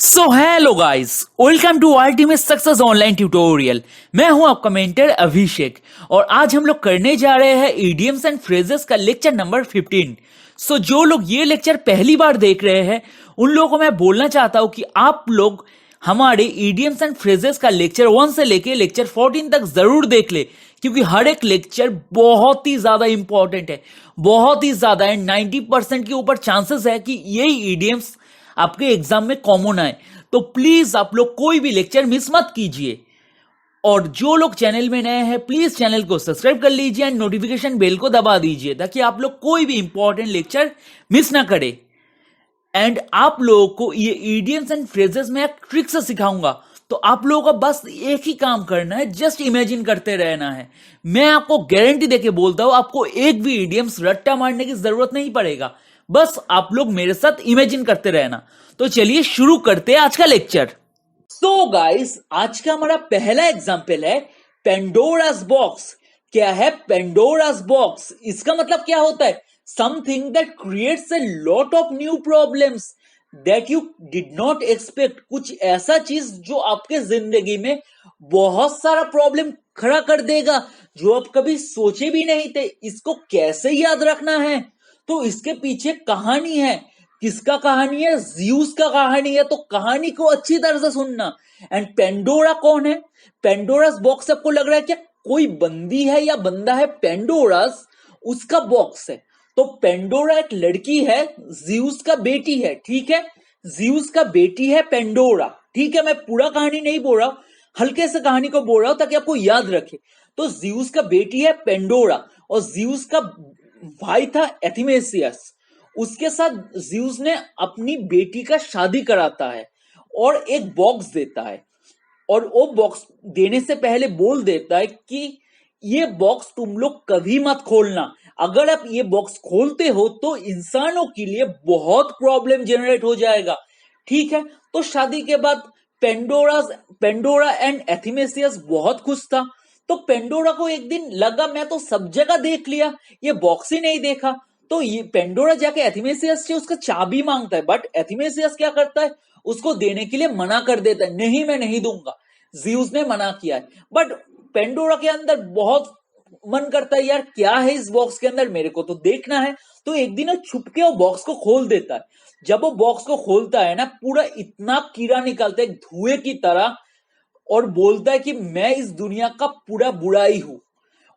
So hello guys, welcome to ultimate success online tutorial. मैं हूं आपका मेंटर अभिषेक और आज हम लोग करने जा रहे हैं इडियम्स एंड फ्रेजेस का लेक्चर नंबर 15। सो जो लोग ये लेक्चर पहली बार देख रहे हैं उन लोगों को मैं बोलना चाहता हूं कि आप लोग हमारे इडियम्स एंड फ्रेजेस का लेक्चर 1 से लेके लेक्चर 14 तक जरूर देख ले, क्योंकि हर एक लेक्चर बहुत ही ज्यादा इंपॉर्टेंट है, बहुत ही ज्यादा है। 90% के ऊपर चांसेस है कि यही इडियम्स आपके एग्जाम में कॉमन आए। तो प्लीज आप लोग कोई भी लेक्चर मिस मत कीजिए। और जो लोग चैनल में नए हैं प्लीज चैनल को सब्सक्राइब कर लीजिए एंड नोटिफिकेशन बेल को दबा दीजिए ताकि आप लोग कोई भी इंपॉर्टेंट लेक्चर मिस ना करें। एंड आप लोगों को ये इडियम्स एंड फ्रेजेस में एक ट्रिक से सिखाऊंगा, तो आप लोगों को बस एक ही काम करना है, जस्ट इमेजिन करते रहना है। मैं आपको गारंटी देके बोलता हूं, आपको एक भी इडियम्स रट्टा मारने की जरूरत नहीं पड़ेगा, बस आप लोग मेरे साथ इमेजिन करते रहना। तो चलिए शुरू करते हैं आज का लेक्चर। सो गाइस, आज का हमारा पहला एग्जाम्पल है पेंडोरास बॉक्स। क्या है पेंडोरास बॉक्स? इसका मतलब क्या होता है? Something that creates a lot of new problems that you did not expect. कुछ ऐसा चीज जो आपके जिंदगी में बहुत सारा प्रॉब्लम खड़ा कर देगा जो आप कभी सोचे भी नहीं थे। इसको कैसे याद रखना है? तो इसके पीछे कहानी है। किसका कहानी है? ज़्यूस का कहानी है। तो कहानी को अच्छी तरह से सुनना। एंड पेंडोरा कौन है? पेंडोरास बॉक्स आपको लग रहा है क्या कोई बंदी है या बंदा है? पेंडोरास उसका बॉक्स है। तो पेंडोरा एक लड़की है, ज़्यूस का बेटी है, ठीक है? ज़्यूस का बेटी है पेंडोरा, ठीक है? मैं पूरा कहानी नहीं बोल रहा हूं, हल्के से कहानी को बोल रहा हूं ताकि आपको याद रखे। तो ज़्यूस का बेटी है पेंडोरा और ज़्यूस का भाई था एथिमेसियस। उसके साथ ज़्यूस ने अपनी बेटी का शादी कराता है और एक बॉक्स देता है, और वो बॉक्स देने से पहले बोल देता है कि ये बॉक्स तुम लोग कभी मत खोलना। अगर आप ये बॉक्स खोलते हो तो इंसानों के लिए बहुत प्रॉब्लम जनरेट हो जाएगा, ठीक है? तो शादी के बाद पेंडोरा एंड एथिमेसियस बहुत खुश था। तो पेंडोरा को एक दिन लगा मैं तो सब जगह देख लिया, ये बॉक्स ही नहीं देखा। तो ये पेंडोरा जाके एथिमेसियस से उसका चाबी मांगता है, बट एथिमेसियस क्या करता है? उसको देने के लिए मना कर देता है, नहीं मैं नहीं दूंगा। ज़्यूस ने मना किया है, बट पेंडोरा के अंदर बहुत मन करता है यार क्या है इस बॉक्स के अंदर, मेरे को तो देखना है। तो एक दिन वो छुप के वो बॉक्स को खोल देता है। जब वो बॉक्स को खोलता है ना, पूरा इतना कीड़ा निकलता है धुएं की तरह, और बोलता है कि मैं इस दुनिया का पूरा बुराई हूं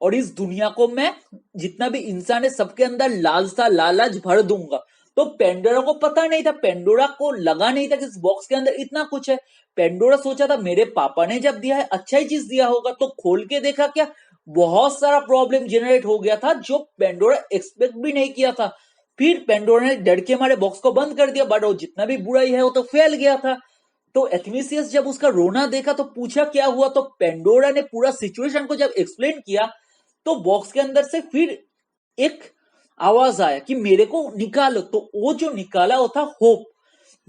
और इस दुनिया को मैं जितना भी इंसान है सबके अंदर लालसा लालच भर दूंगा। तो पेंडोरा को पता नहीं था, पेंडोरा को लगा नहीं था कि इस बॉक्स के अंदर इतना कुछ है। पेंडोरा सोचा था मेरे पापा ने जब दिया है अच्छा ही चीज दिया होगा। तो खोल के देखा, क्या बहुत सारा प्रॉब्लम जनरेट हो गया था जो पेंडोरा एक्सपेक्ट भी नहीं किया था। फिर पेंडोरा ने डर के हमारे बॉक्स को बंद कर दिया, बट वो जितना भी बुराई है वो तो फैल गया था। तो एथिमेसियस जब उसका रोना देखा तो पूछा क्या हुआ। तो पेंडोरा ने पूरा सिचुएशन को जब एक्सप्लेन किया तो बॉक्स के अंदर से फिर एक आवाज आया कि मेरे को निकालो। तो वो जो निकाला वो था होप।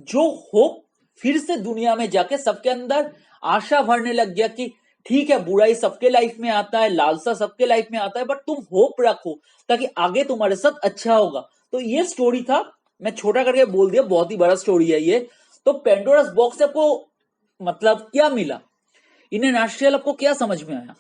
जो होप फिर से दुनिया में जाके सबके अंदर आशा भरने लग गया कि ठीक है बुराई सबके लाइफ में आता है, लालसा सबके लाइफ में आता है, बट तुम होप रखो ताकि आगे तुम्हारे साथ अच्छा होगा। तो ये स्टोरी था, मैं छोटा करके बोल दिया, बहुत ही बड़ा स्टोरी है ये। तो पेंडोरास बॉक्स से आपको मतलब क्या मिला? इन नटशेल आपको क्या समझ में आया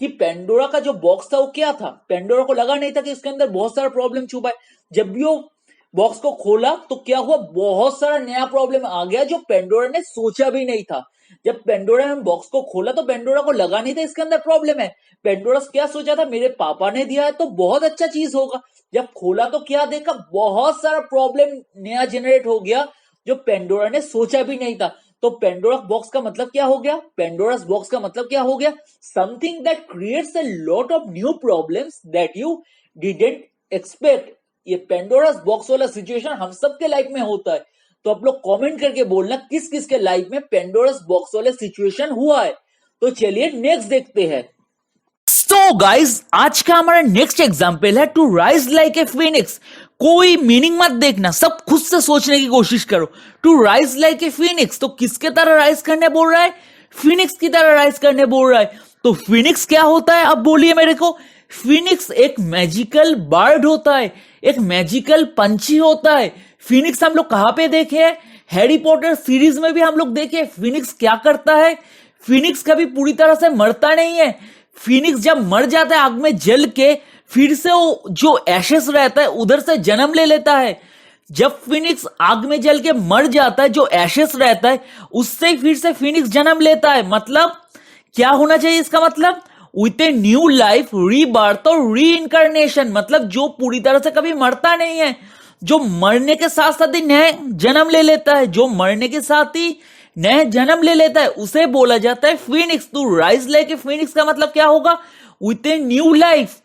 कि पेंडोरा का जो बॉक्स था वो क्या था? पेंडोरा को लगा नहीं था कि इसके अंदर बहुत सारा प्रॉब्लम छुपा है। जब भी वो बॉक्स को खोला तो क्या हुआ, बहुत सारा नया प्रॉब्लम आ गया जो पेंडोरा ने सोचा भी नहीं था। जब पेंडोरा ने बॉक्स को खोला तो पेंडोरा को लगा नहीं था इसके अंदर प्रॉब्लम है। पेंडोरा क्या सोचा था, मेरे पापा ने दिया है तो बहुत अच्छा चीज होगा। जब खोला तो क्या देखा, बहुत सारा प्रॉब्लम नया जनरेट हो गया जो पेंडोरा ने सोचा भी नहीं था। तो पेंडोरा बॉक्स का मतलब क्या हो गया? पेंडोरास बॉक्स का मतलब क्या हो गया? Something that creates a lot of new problems that you didn't expect. ये पेंडोरास बॉक्स वाला सिचुएशन हम सबके लाइफ में होता है। तो आप लोग कमेंट करके बोलना किस किस के लाइफ में पेंडोरास बॉक्स वाला सिचुएशन हुआ है। तो चलिए नेक्स्ट देखते हैं। सो गाइस, आज का हमारा नेक्स्ट एग्जाम्पल है to rise like a phoenix. कोई मीनिंग मत देखना, सब खुद से सोचने की कोशिश करो। To rise like a phoenix, तो किसके तरह राइज करने बोल रहा है? फिनिक्स की तरह राइज करने बोल रहा है। तो फिनिक्स क्या होता है अब बोलिए मेरे को? फिनिक्स एक मैजिकल बर्ड होता है, एक मैजिकल पंछी होता है। फिनिक्स हम लोग कहां पे देखे हैं? हैरी पॉटर सीरीज में भी हम लोग देखे फिनिक्स क्या करता है, फिनिक्स कभी पूरी तरह से मरता नहीं है। फिनिक्स जब मर जाता है आग में जल के, फिर से वो जो एशेस रहता है उधर से जन्म ले लेता है। जब फिनिक्स आग में जल के मर जाता है, जो एशेस रहता है उससे फिर से फिनिक्स जन्म लेता है। मतलब क्या होना चाहिए इसका मतलब, with A new life, rebirth और री इनकारनेशन। मतलब जो पूरी तरह से कभी मरता नहीं है, जो मरने के साथ साथ ही नए जन्म ले लेता है, जो मरने के साथ ही नए जन्म ले लेता है, उसे बोला जाता है फिनिक्स। तो राइज लाइक ए फिनिक्स का मतलब क्या होगा, with A new life,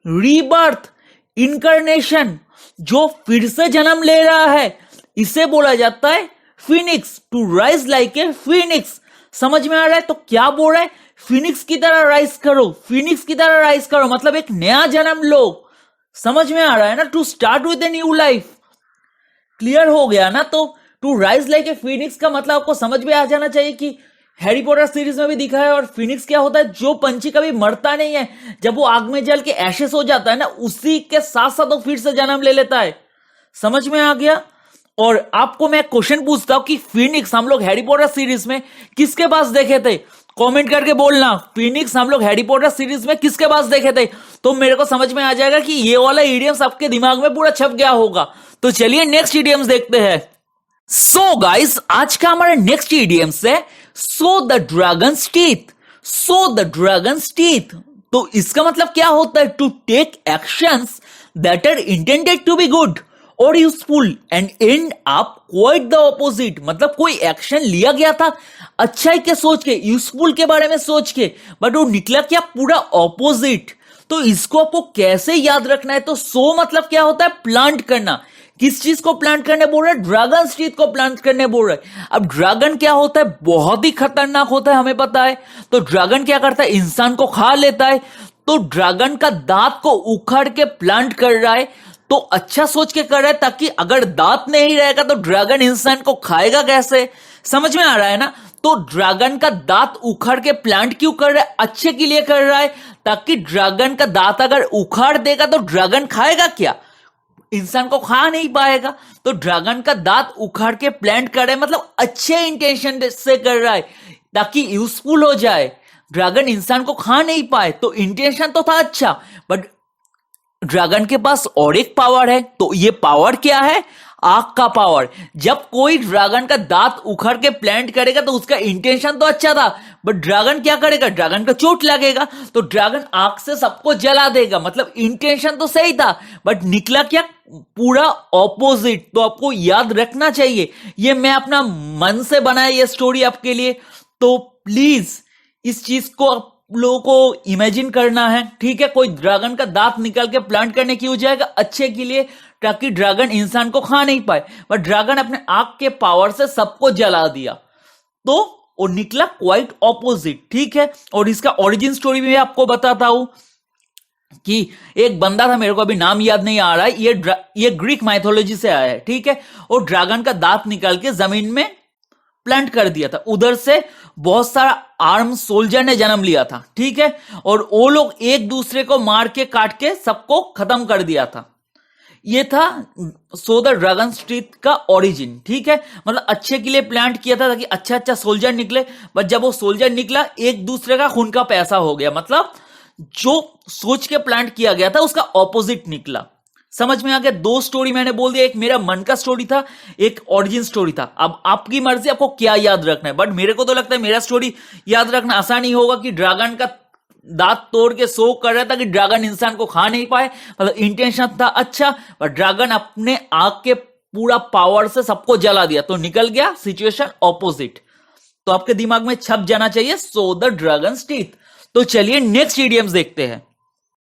rebirth, incarnation, जो फिर से जन्म ले रहा है, इसे बोला जाता है phoenix. To rise like a phoenix. समझ में आ रहा है? तो क्या बोल रहा है, फिनिक्स की तरह राइज करो, फिनिक्स की तरह राइज करो, मतलब एक नया जन्म लो। समझ में आ रहा है ना? To start with a new life. Clear हो गया ना? तो to rise like a phoenix का मतलब आपको समझ में आ जाना चाहिए कि हैरी पॉटर सीरीज में भी दिखा है। और फिनिक्स क्या होता है, जो पंछी कभी मरता नहीं है, जब वो आग में जल के एशेस हो जाता है ना, उसी के साथ साथ वो फिर से जन्म ले लेता है। समझ में आ गया? और आपको मैं क्वेश्चन पूछता हूं कि फिनिक्स हम लोग हैरी पॉटर सीरीज में किसके पास देखे थे? कमेंट करके बोलना, फिनिक्स हम लोग हैरी पॉटर सीरीज में किसके पास देखे थे? तो मेरे को समझ में आ जाएगा कि ये वाला इडियम्स आपके दिमाग में पूरा छप गया होगा। तो चलिए नेक्स्ट इडियम्स देखते हैं। सो गाइस, आज का हमारा नेक्स्ट इडियम्स है sow the dragon's teeth. Sow the dragon's teeth, तो इसका मतलब क्या होता है, to take actions that are intended to be good और useful and end up quite the opposite. मतलब कोई एक्शन लिया गया था अच्छाई के सोच के, यूजफुल के बारे में सोच के, बट वो निकला क्या, पूरा ऑपोजिट। तो इसको आपको कैसे याद रखना है, तो सो मतलब क्या होता है, प्लांट करना। किस चीज को प्लांट करने बोल रहे हैं, ड्रैगन टीथ को प्लांट करने बोल रहे हैं। अब ड्रैगन क्या होता है, बहुत ही खतरनाक होता है, हमें पता है। तो ड्रैगन क्या करता है, इंसान को खा लेता है। तो ड्रैगन का दांत को उखाड़ के प्लांट कर रहा है, तो अच्छा सोच के कर रहा है, ताकि अगर दांत नहीं रहेगा तो ड्रैगन इंसान को खाएगा कैसे। समझ में आ रहा है ना? तो ड्रैगन का दांत उखाड़ के प्लांट क्यों कर रहा है, अच्छे के लिए कर रहा है, ताकि ड्रैगन का दांत अगर उखाड़ देगा तो ड्रैगन खाएगा क्या, इंसान को खा नहीं पाएगा। तो ड्रैगन का दांत उखाड़ के प्लांट कर रहा है, मतलब अच्छे इंटेंशन से कर रहा है ताकि यूजफुल हो जाए, ड्रैगन इंसान को खा नहीं पाए। तो इंटेंशन तो था अच्छा, बट ड्रैगन के पास और एक पावर है। तो ये पावर क्या है, आग का पावर। जब कोई ड्रैगन का दांत उखाड़ के प्लांट करेगा तो उसका इंटेंशन तो अच्छा था, बट ड्रैगन क्या करेगा, ड्रैगन का चोट लगेगा, तो ड्रैगन आग से सबको जला देगा। मतलब इंटेंशन तो सही था, बट निकला क्या, पूरा ऑपोजिट। तो आपको याद रखना चाहिए, ये मैं अपना मन से बनाया ये स्टोरी आपके लिए। तो प्लीज इस चीज को आप लोगों को इमेजिन करना है, ठीक है। कोई ड्रैगन का दांत निकाल के प्लांट करने क्यों जाएगा, अच्छे के लिए, ताकि ड्रैगन इंसान को खा नहीं पाए। बट ड्रैगन अपने आग के पावर से सबको जला दिया, तो वो निकला क्वाइट ऑपोजिट, ठीक है। और इसका ओरिजिन स्टोरी भी मैं आपको बताता हूं कि एक बंदा था, मेरे को अभी नाम याद नहीं आ रहा है, ये ग्रीक माइथोलॉजी से आया है, ठीक है। और ड्रैगन का दांत निकाल के जमीन में प्लांट कर दिया था, उधर से बहुत सारा आर्म सोल्जर ने जन्म लिया था, ठीक है। और वो लोग एक दूसरे को मार के काट के सबको खत्म कर दिया था। ये था सो द ड्रैगन टीथ का ओरिजिन, ठीक है। मतलब अच्छे के लिए प्लांट किया था ताकि अच्छा अच्छा सोल्जर निकले, बट जब वो सोल्जर निकला एक दूसरे का खून का पैसा हो गया। मतलब जो सोच के प्लांट किया गया था उसका ऑपोजिट निकला। समझ में आ गया? दो स्टोरी मैंने बोल दिया, एक मेरा मन का स्टोरी था, एक ओरिजिन स्टोरी था। अब आपकी मर्जी आपको क्या याद रखना है, बट मेरे को तो लगता है मेरा स्टोरी याद रखना आसान ही होगा कि ड्रैगन का दांत तोड़ के सो कर रहा था कि ड्रैगन इंसान को खा नहीं पाए। मतलब इंटेंशन था अच्छा, पर ड्रैगन अपने आग के पूरा पावर से सबको जला दिया, तो निकल गया सिचुएशन ऑपोजिट। तो आपके दिमाग में छप जाना चाहिए सो द ड्रैगन टीथ। तो चलिए नेक्स्ट इडियम्स देखते हैं।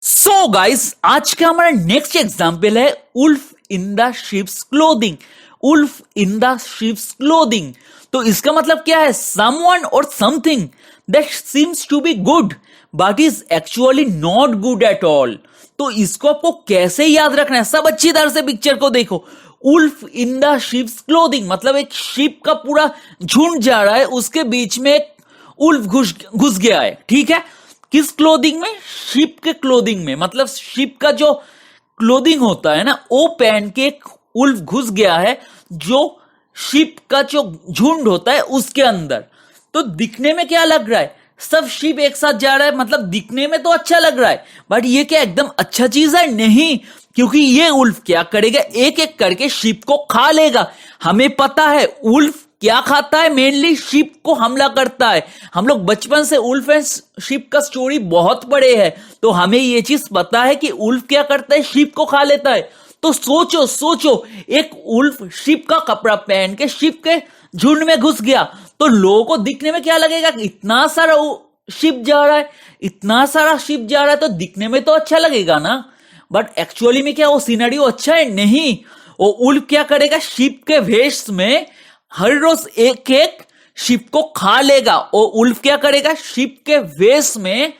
सो गाइस, आज का हमारा नेक्स्ट एग्जाम्पल है wolf in the sheep's clothing. Wolf in the sheep's clothing, तो इसका मतलब क्या है, someone or something that seems to be good but is actually not good at all. तो इसको आपको कैसे याद रखना है, सब अच्छी तरह से पिक्चर को देखो। Wolf in the sheep's clothing मतलब एक शीप का पूरा झुंड जा रहा है, उसके बीच में एक उल्फ घुस गया है, ठीक है। किस क्लोथिंग में, शीप के क्लोथिंग में। मतलब शीप का जो क्लोथिंग होता है ना, वो पहन के एक उल्फ घुस गया है जो शिप का जो झुंड होता है उसके अंदर। तो दिखने में क्या लग रहा है, सब शिप एक साथ जा रहा है, मतलब दिखने में तो अच्छा लग रहा है, बट ये क्या एकदम अच्छा चीज है? नहीं, क्योंकि ये उल्फ क्या करेगा, एक एक करके शिप को खा लेगा। हमें पता है उल्फ क्या खाता है, मेनली शिप को हमला करता है। हम लोग बचपन से उल्फ एंड शिप का स्टोरी बहुत पढ़े हैं, तो हमें ये चीज पता है कि उल्फ क्या करता है, शिप को खा लेता है। तो सोचो सोचो, एक उल्फ शिप का कपड़ा पहन के शिप के झुंड में घुस गया, तो लोगों को दिखने में क्या लगेगा, इतना सारा शिप जा रहा है, इतना सारा शिप जा रहा है, तो दिखने में तो अच्छा लगेगा ना। बट एक्चुअली में क्या वो सिनेरियो अच्छा है? नहीं। वो उल्फ क्या करेगा, शिप के वेश में हर रोज एक एक शिप को खा लेगा। और उल्फ क्या करेगा, शिप के वेश में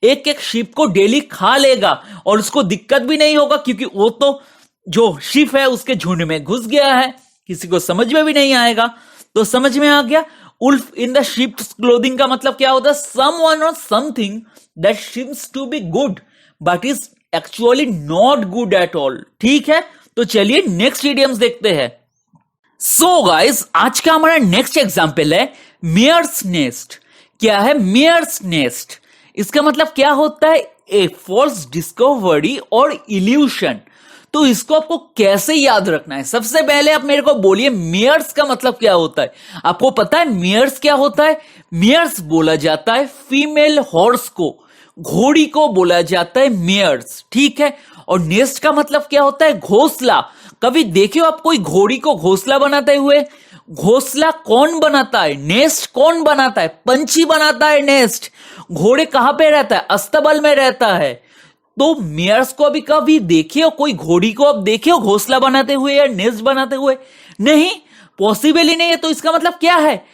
एक एक शिप को डेली खा लेगा, और उसको दिक्कत भी नहीं होगा, क्योंकि वो तो जो शिप है उसके झुंड में घुस गया है, किसी को समझ में भी नहीं आएगा। तो समझ में आ गया, wolf in the ships clothing का मतलब क्या होता है, someone or something that seems to be good but is actually not good at all. ठीक है, तो चलिए नेक्स्ट इडियम्स देखते हैं। सो गाइस, आज का हमारा नेक्स्ट एग्जाम्पल है मेयर्स नेस्ट। क्या है मेयर्स नेस्ट? इसका मतलब क्या होता है, ए फॉल्स डिस्कवरी और इल्यूशन। तो इसको आपको कैसे याद रखना है, सबसे पहले आप मेरे को बोलिए मेयर्स का मतलब क्या होता है। आपको पता है मेयर्स क्या होता है? मेयर्स बोला जाता है फीमेल हॉर्स को, घोड़ी को बोला जाता है मेयर्स। ठीक है, और नेस्ट का मतलब क्या होता है, घोंसला। कभी देखियो आप कोई घोड़ी को घोंसला बनाते हुए? घोंसला कौन बनाता है, नेस्ट कौन बनाता है, पंछी बनाता है नेस्ट। घोड़े कहां पे रहता है, अस्तबल में रहता है। तो मेयर्स को अभी कभी देखियो, कोई घोड़ी को अब देखियो घोंसला बनाते हुए या नेस्ट बनाते हुए? नहीं, पॉसिबल ही नहीं है। तो इसका मतलब क्या है,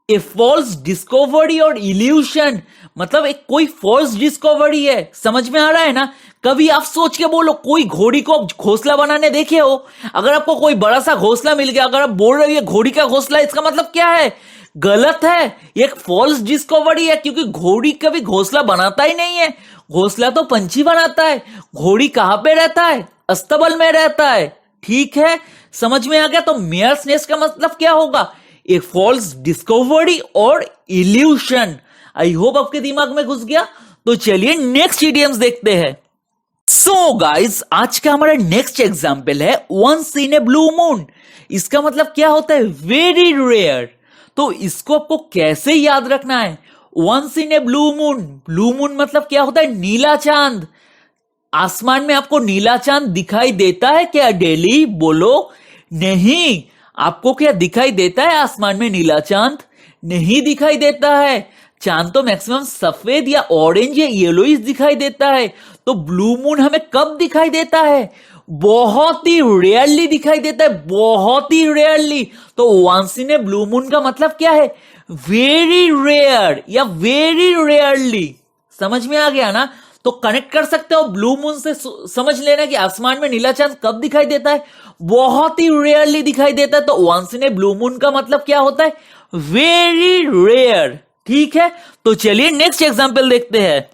ए फॉल्स डिस्कवरी और इल्यूशन, मतलब एक कोई फॉल्स डिस्कवरी है। समझ में आ रहा है ना? कभी आप सोच के बोलो, कोई घोड़ी को घोंसला बनाने देखे हो? अगर आपको कोई बड़ा सा घोंसला मिल गया, अगर आप बोल रहे हो ये घोड़ी का घोंसला, इसका मतलब क्या है, गलत है, एक फॉल्स डिस्कवरी है, क्योंकि घोड़ी कभी घोंसला बनाता ही नहीं है। घोंसला तो पंछी बनाता है। घोड़ी कहां पे रहता है, अस्तबल में रहता है। ठीक है, समझ में आ गया? तो मेयर्स नेस्ट का मतलब क्या होगा, एक फॉल्स डिस्कवरी और इल्यूशन। आई होप आपके दिमाग में घुस गया। तो चलिए नेक्स्ट इडियम्स देखते हैं। सो गाइस, आज का हमारा नेक्स्ट एग्जाम्पल है once in a blue moon. इसका मतलब क्या होता है, वेरी रेयर। तो इसको आपको कैसे याद रखना है, once in a blue moon. Blue moon मतलब क्या होता है, नीला चांद। आसमान में आपको नीला चांद दिखाई देता है क्या डेली? बोलो। नहीं। आपको क्या दिखाई देता है आसमान में नीला चांद? नहीं दिखाई देता है। चांद तो मैक्सिमम सफेद या ऑरेंज या येलोइश दिखाई देता है। तो ब्लू मून हमें कब दिखाई देता है, बहुत ही रेयरली दिखाई देता है, बहुत ही रेयरली। तो once in a blue moon का मतलब क्या है, वेरी रेयर या वेरी रेयरली। समझ में आ गया ना? तो कनेक्ट कर सकते हो ब्लू मून से, समझ लेना कि आसमान में नीला चांद कब दिखाई देता है, बहुत ही रेयरली दिखाई देता है। तो once in a blue moon का मतलब क्या होता है, वेरी रेयर। ठीक है, तो चलिए नेक्स्ट एग्जांपल देखते हैं।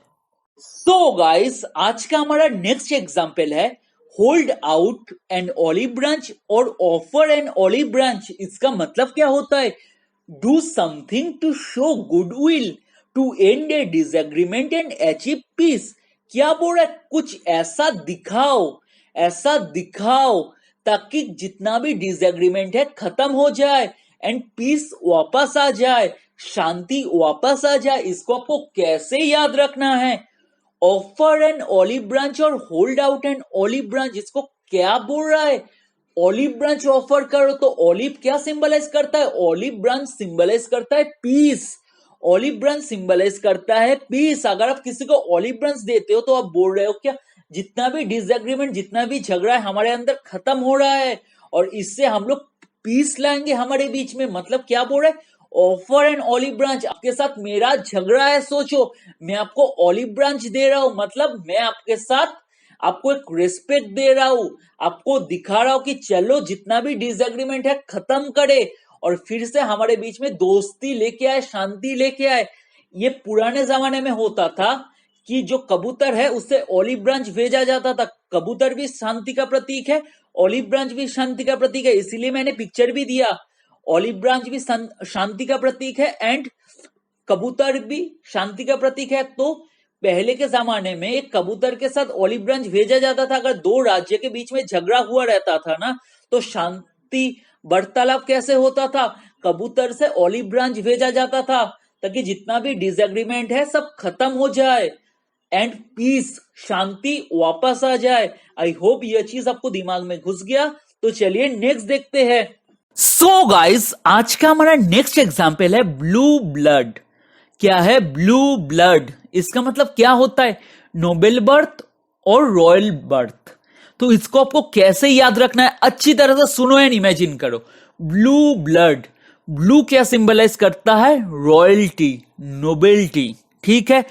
सो गाइस, आज का हमारा नेक्स्ट एग्जांपल है hold out an olive branch or offer an olive branch. इसका मतलब क्या होता है, do something to show goodwill to end a disagreement and achieve peace. क्या बोल रहा है, कुछ ऐसा दिखाओ, ऐसा दिखाओ ताकि जितना भी डिसएग्रीमेंट है खत्म हो जाए एंड पीस वापस आ जाए, शांति वापस आ जाए। इसको आपको कैसे याद रखना है, ऑफर एन ऑलिव ब्रांच और hold out an olive branch. इसको क्या बोल रहा है, ऑलिव ब्रांच ऑफर करो। तो ऑलिव क्या सिंबलाइज करता है, ऑलिव ब्रांच सिंबलाइज करता है पीस। ऑलिव ब्रांच सिंबलाइज करता है पीस। अगर आप किसी को ऑलिव ब्रांच देते हो तो आप बोल रहे हो क्या, जितना भी डिसएग्रीमेंट, जितना भी झगड़ा है हमारे अंदर खत्म हो रहा है और इससे हम लोग पीस लाएंगे हमारे बीच में। मतलब क्या बोल रहे हैं, ऑफर एन ऑलिव ब्रांच। आपके साथ मेरा झगड़ा है, सोचो मैं आपको ऑलिव ब्रांच दे रहा हूं, मतलब मैं आपके साथ आपको एक रिस्पेक्ट दे रहा हूं, आपको दिखा रहा हूं कि चलो जितना भी डिसएग्रीमेंट है खत्म करे और फिर से हमारे बीच में दोस्ती लेके आए, शांति लेके आए। ये पुराने जमाने में होता था कि जो कबूतर है उससे ऑलिव ब्रांच भेजा जाता था। कबूतर भी शांति का प्रतीक है, ऑलिव ब्रांच भी शांति का प्रतीक है, इसीलिए मैंने पिक्चर भी दिया। ऑलिव ब्रांच भी शांति का प्रतीक है एंड कबूतर भी शांति का प्रतीक है। तो पहले के जमाने में एक कबूतर के साथ ऑलिव ब्रांच भेजा जाता था। अगर दो राज्य के बीच में झगड़ा हुआ रहता था ना, तो शांति वार्तालाप कैसे होता था, कबूतर से ऑलिव ब्रांच भेजा जाता था ताकि जितना भी डिसएग्रीमेंट है सब खत्म हो जाए एंड पीस, शांति वापस आ जाए। आई होप यह चीज आपको दिमाग में घुस गया। तो चलिए नेक्स्ट देखते हैं। सो गाइस, आज का हमारा नेक्स्ट एग्जाम्पल है ब्लू ब्लड। क्या है ब्लू ब्लड? इसका मतलब क्या होता है? नोबेल बर्थ और रॉयल बर्थ। तो इसको आपको कैसे याद रखना है, अच्छी तरह से सुनो एंड इमेजिन करो। ब्लू ब्लड, ब्लू क्या सिंबलाइज करता है? रॉयल्टी, नोबेलिटी, ठीक है।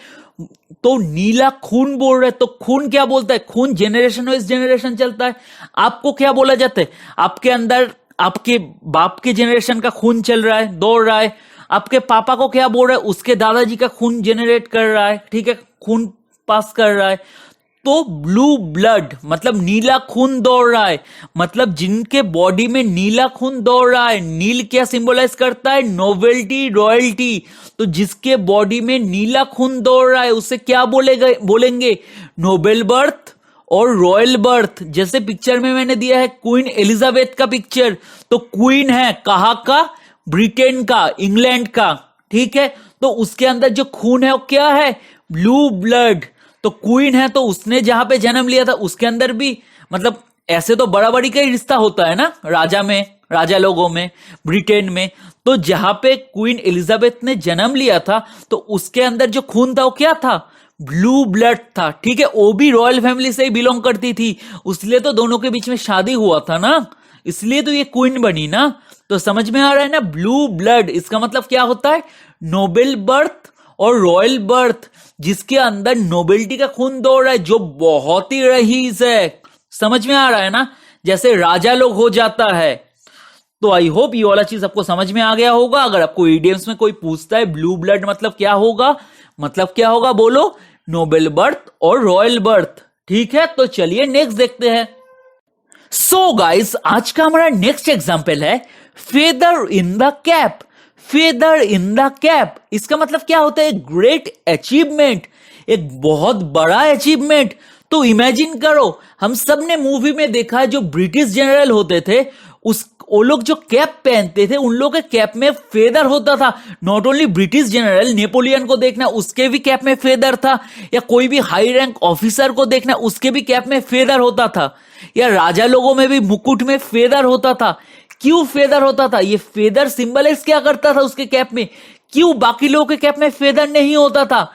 तो नीला खून बोल रहे, तो खून क्या बोलता है? खून जेनरेशन वाइज जेनरेशन चलता है। आपको क्या बोला जाता है? आपके अंदर आपके बाप के जेनरेशन का खून चल रहा है, दौड़ रहा है। आपके पापा को क्या बोल रहा है? उसके दादाजी का खून जेनरेट कर रहा है, ठीक है, खून पास कर रहा है। तो ब्लू ब्लड मतलब नीला खून दौड़ रहा है, मतलब जिनके बॉडी में नीला खून दौड़ रहा है। नील क्या सिंबलाइज करता है? Novelty, royalty. तो जिसके बॉडी में नीला खून दौड़ रहा है उसे क्या बोलेंगे? नोबेल बर्थ और रॉयल बर्थ। जैसे पिक्चर में मैंने दिया है क्वीन एलिजाबेथ का पिक्चर, तो क्वीन है कहाँ का? ब्रिटेन का, इंग्लैंड का, ठीक है। तो उसके अंदर जो खून है वो क्या है? Blue blood. तो क्वीन है तो उसने जहां पे जन्म लिया था उसके अंदर भी, मतलब ऐसे तो बड़ा बड़ी का ही रिश्ता होता है ना राजा में, राजा लोगों में, ब्रिटेन में। तो जहां पे क्वीन एलिजाबेथ ने जन्म लिया था तो उसके अंदर जो खून था वो क्या था? ब्लू ब्लड था, ठीक है। वो भी रॉयल फैमिली से ही बिलोंग करती थी, इसलिए तो दोनों के बीच में शादी हुआ था ना, इसलिए तो ये क्वीन बनी ना। तो समझ में आ रहा है ना? ब्लू ब्लड इसका मतलब क्या होता है? नोबेल बर्थ और रॉयल बर्थ, जिसके अंदर नोबेलिटी का खून दौड़ रहा है, जो बहुत ही रईस है। समझ में आ रहा है ना? जैसे राजा लोग हो जाता है। तो आई होप ये वाला चीज आपको समझ में आ गया होगा। अगर आपको इडियम्स में कोई पूछता है ब्लू ब्लड मतलब क्या होगा, मतलब क्या होगा, बोलो नोबेल बर्थ और रॉयल बर्थ, ठीक है। तो चलिए नेक्स्ट देखते हैं। सो गाइस, आज का हमारा नेक्स्ट एग्जाम्पल है feather in the cap. Feather in the cap इसका मतलब क्या होता है? ग्रेट अचीवमेंट, एक बहुत बड़ा अचीवमेंट। तो इमेजिन करो, हम सब ने मूवी में देखा है जो ब्रिटिश जनरल होते थे, वो लोग जो कैप पहनते थे उन लोगों के कैप में फेदर होता था। Not only British general, Napoleon को देखना उसके भी कैप में फेदर था, या कोई भी हाई रैंक ऑफिसर को देखना उसके भी कैप में फेदर होता था, या राजा लोगों में भी मुकुट में फेदर होता था। क्यों फेदर होता था? ये फेदर सिंबलाइज क्या करता था उसके कैप में? क्यों बाकी लोगों के कैप में फेदर नहीं होता था?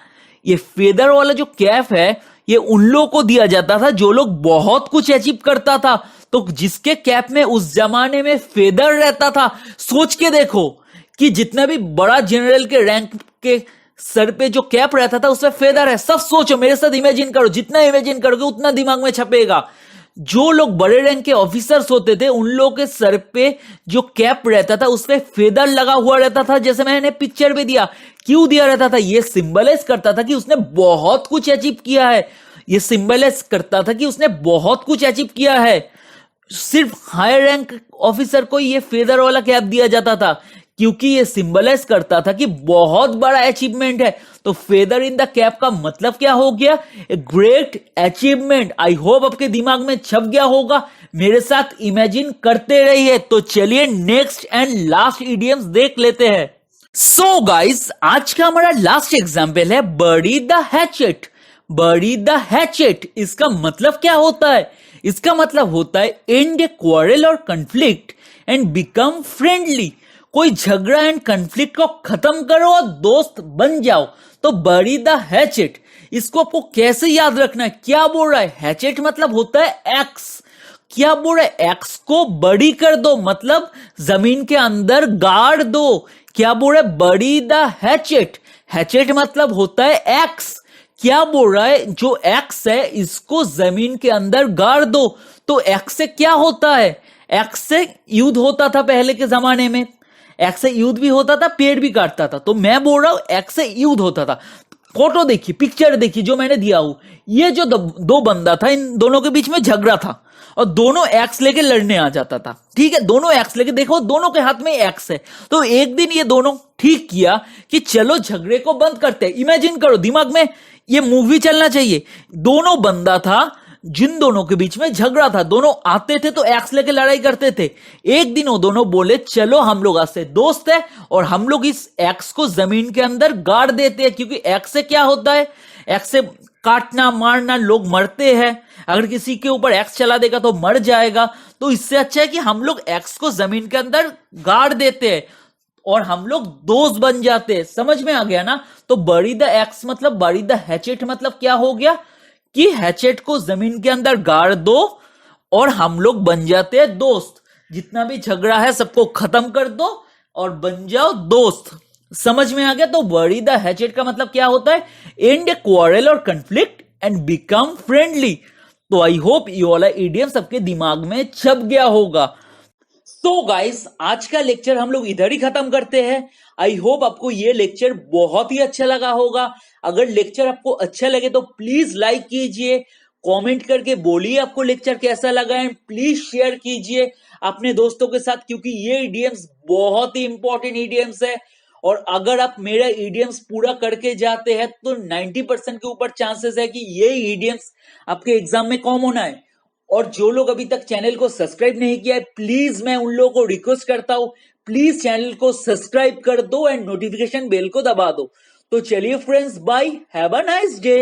ये फेदर वाला जो कैप है ये उन लोगों को दिया जाता था जो लोग बहुत कुछ अचीव करता था। तो जिसके कैप में उस जमाने में फेदर रहता था, सोच के देखो कि जितना भी बड़ा जनरल के रैंक के सर पे जो कैप रहता था उसमें फेदर है। सब सोचो, मेरे साथ इमेजिन करो, जितना इमेजिन करोगे उतना दिमाग में छपेगा। जो लोग बड़े रैंक के ऑफिसर्स होते थे उन लोगों के सर पे जो कैप रहता था उसमें फेदर लगा हुआ रहता था, जैसे मैंने पिक्चर में दिया। क्यों दिया रहता था? ये सिंबलाइज करता था कि उसने बहुत कुछ अचीव किया है। ये सिंबलाइज करता था कि उसने बहुत कुछ अचीव किया है। सिर्फ हायर रैंक ऑफिसर को ये फेदर वाला कैप दिया जाता था क्योंकि ये सिंबलाइज करता था कि बहुत बड़ा अचीवमेंट है। तो फेदर इन द कैप का मतलब क्या हो गया? A great achievement. I hope आपके दिमाग में छप गया होगा। मेरे साथ इमेजिन करते रहिए। तो चलिए नेक्स्ट एंड लास्ट इडियम्स देख लेते हैं। सो गाइस, आज का हमारा लास्ट एग्जाम्पल है बरी द हैचेट। बरी द हैचेट इसका मतलब क्या होता है? इसका मतलब होता है एंड ए क्वारल और कंफ्लिक्ट एंड बिकम फ्रेंडली। कोई झगड़ा एंड कंफ्लिक्ट को खत्म करो और दोस्त बन जाओ। तो बरी द हैचेट, इसको आपको कैसे याद रखना है? क्या बोल रहा है? हैचेट मतलब होता है एक्स। क्या बोल रहा है? एक्स को बड़ी कर दो, मतलब जमीन के अंदर गाड़ दो। क्या बोल रहा है? बरी द हैचेट। हैचेट मतलब होता है एक्स। क्या बोल रहा है? जो एक्स है इसको जमीन के अंदर गाड़ दो। तो एक्स से क्या होता है? एक्स से युद्ध होता था पहले के जमाने में। एक्स से युद्ध भी होता था, पेड़ भी काटता था। तो मैं बोल रहा हूं एक्स से युद्ध होता था। फोटो देखिए, पिक्चर देखिए जो मैंने दिया हूं। ये जो दो बंदा था, इन दोनों के बीच में झगड़ा था और दोनों एक्स लेके लड़ने आ जाता था। ठीक है, दोनों एक्स लेके, देखो दोनों के हाथ में एक्स है। तो एक दिन ये दोनों ठीक किया कि चलो झगड़े को बंद करते हैं। इमेजिन करो, दिमाग में ये मूवी चलना चाहिए। दोनों बंदा था, जिन दोनों के बीच में झगड़ा था, दोनों आते थे तो एक्स लेके लड़ाई करते थे। एक दिन वो दोनों बोले चलो हम लोग आज से दोस्त है और हम लोग इस एक्स को जमीन के अंदर गाड़ देते हैं, क्योंकि एक्स से क्या होता है, एक्स से काटना मारना, लोग मरते हैं। अगर किसी के ऊपर एक्स चला देगा तो मर जाएगा। तो इससे अच्छा है कि हम लोग एक्स को जमीन के अंदर गाड़ देते हैं और हम लोग दोस्त बन जाते हैं। समझ में आ गया ना? तो बरी द एक्स मतलब बरी द हैचेट मतलब क्या हो गया कि हैचेट को जमीन के अंदर गाड़ दो और हम लोग बन जाते हैं दोस्त। जितना भी झगड़ा है सबको खत्म कर दो और बन जाओ दोस्त। समझ में आ गया? तो बरी द हैचेट का मतलब क्या होता है, एंड ए क्वारल और कंफ्लिक्ट एंड बिकम फ्रेंडली। तो आई होप ये वाला इडियम सबके दिमाग में छप गया होगा। तो गाइस, आज का लेक्चर हम लोग इधर ही खत्म करते हैं। आई होप आपको ये लेक्चर बहुत ही अच्छा लगा होगा। अगर लेक्चर आपको अच्छा लगे तो प्लीज लाइक कीजिए, कमेंट करके बोलिए आपको लेक्चर कैसा लगा, एंड प्लीज शेयर कीजिए अपने दोस्तों के साथ, क्योंकि ये इडियम्स बहुत ही इंपॉर्टेंट इडियम्स है। और अगर आप मेरा इडियम्स पूरा करके जाते हैं तो 90% के ऊपर चांसेस है कि ये इडियम्स आपके एग्जाम में कॉमन आए। और जो लोग अभी तक चैनल को सब्सक्राइब नहीं किया है, प्लीज मैं उन लोगों को रिक्वेस्ट करता हूं, प्लीज चैनल को सब्सक्राइब कर दो एंड नोटिफिकेशन बेल को दबा दो। तो चलिए friends, bye, have a nice day.